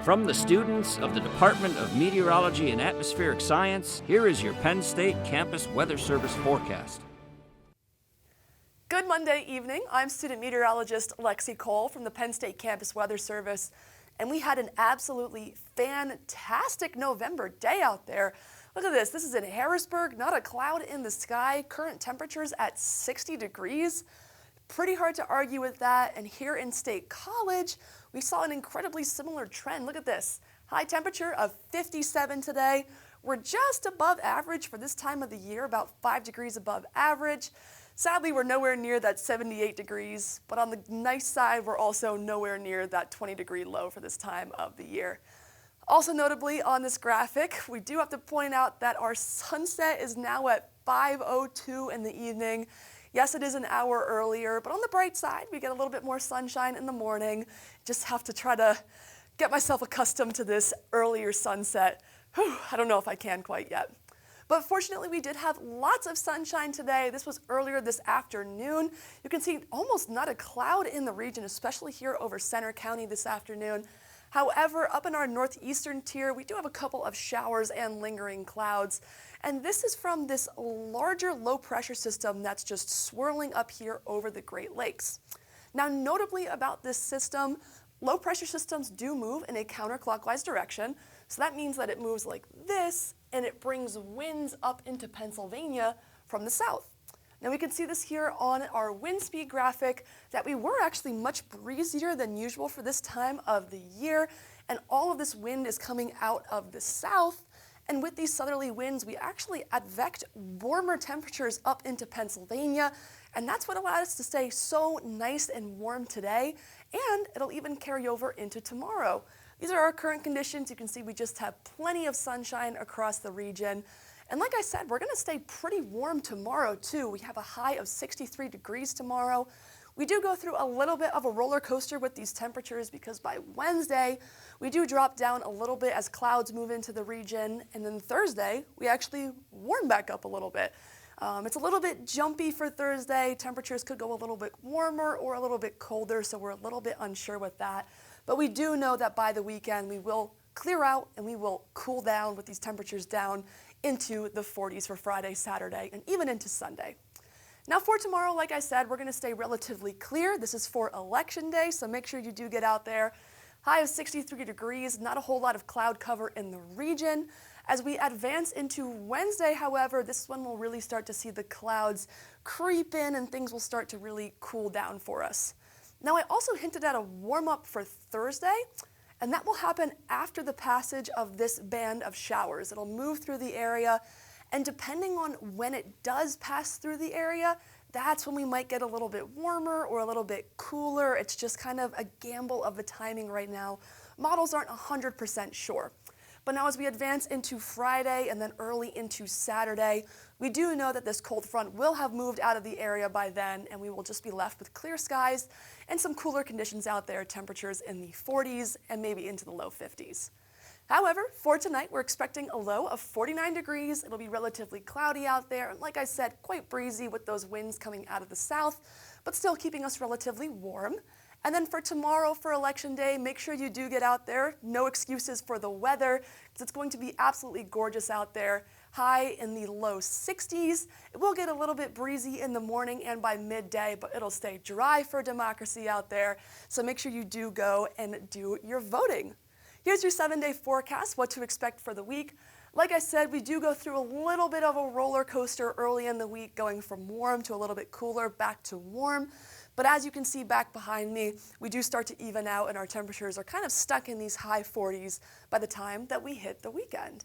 From the students of the Department of Meteorology and Atmospheric Science, here is your Penn State Campus Weather Service forecast. Good Monday evening. I'm student meteorologist Lexi Cole from the Penn State Campus Weather Service, and we had an absolutely fantastic November day out there. Look at this. This is in Harrisburg, not a cloud in the sky. Current temperatures at 60 degrees. Pretty hard to argue with that. And here in State College, we saw an incredibly similar trend. Look at this. High temperature of 57 today. We're just above average for this time of the year, about 5 degrees above average. Sadly, we're nowhere near that 78 degrees, but on the nice side, we're also nowhere near that 20-degree low for this time of the year. Also notably on this graphic, we do have to point out that our sunset is now at 5:02 in the evening. Yes, it is an hour earlier, but on the bright side, we get a little bit more sunshine in the morning. Just have to try to get myself accustomed to this earlier sunset. Whew, I don't know if I can quite yet. But fortunately, we did have lots of sunshine today. This was earlier this afternoon. You can see almost not a cloud in the region, especially here over Center County this afternoon. However, up in our northeastern tier, we do have a couple of showers and lingering clouds. And this is from this larger low pressure system that's just swirling up here over the Great Lakes. Now, notably about this system, low pressure systems do move in a counterclockwise direction. So that means that it moves like this, and it brings winds up into Pennsylvania from the south. Now we can see this here on our wind speed graphic that we were actually much breezier than usual for this time of the year, and all of this wind is coming out of the south. And with these southerly winds, we actually advect warmer temperatures up into Pennsylvania, and that's what allowed us to stay so nice and warm today, and it'll even carry over into tomorrow. These are our current conditions. You can see we just have plenty of sunshine across the region. And like I said, we're going to stay pretty warm tomorrow too. We have a high of 63 degrees tomorrow. We do go through a little bit of a roller coaster with these temperatures because by Wednesday, we do drop down a little bit as clouds move into the region. And then Thursday, we actually warm back up a little bit. It's a little bit jumpy for Thursday. Temperatures could go a little bit warmer or a little bit colder, so we're a little bit unsure with that. But we do know that by the weekend, we will clear out and we will cool down with these temperatures down into the 40s for Friday, Saturday, and even into Sunday. Now for tomorrow, like I said, we're going to stay relatively clear. This is for Election Day, so make sure you do get out there. High of 63 degrees, not a whole lot of cloud cover in the region. As we advance into Wednesday, however, this is when we'll really start to see the clouds creep in and things will start to really cool down for us. Now, I also hinted at a warm-up for Thursday, and that will happen after the passage of this band of showers. It'll move through the area, and depending on when it does pass through the area, that's when we might get a little bit warmer or a little bit cooler. It's just kind of a gamble of the timing right now. Models aren't 100% sure. But now as we advance into Friday and then early into Saturday, we do know that this cold front will have moved out of the area by then, and we will just be left with clear skies and some cooler conditions out there, temperatures in the 40s and maybe into the low 50s. However, for tonight, we're expecting a low of 49 degrees. It'll be relatively cloudy out there, and like I said, quite breezy with those winds coming out of the south, but still keeping us relatively warm. And then for tomorrow, for Election Day, make sure you do get out there. No excuses for the weather, because it's going to be absolutely gorgeous out there. High in the low 60s. It will get a little bit breezy in the morning and by midday, but it'll stay dry for democracy out there. So make sure you do go and do your voting. Here's your 7-day forecast, what to expect for the week. Like I said, we do go through a little bit of a roller coaster early in the week, going from warm to a little bit cooler, back to warm. But as you can see back behind me, we do start to even out and our temperatures are kind of stuck in these high 40s by the time that we hit the weekend.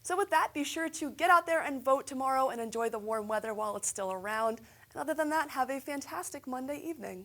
So with that, be sure to get out there and vote tomorrow and enjoy the warm weather while it's still around. And other than that, have a fantastic Monday evening.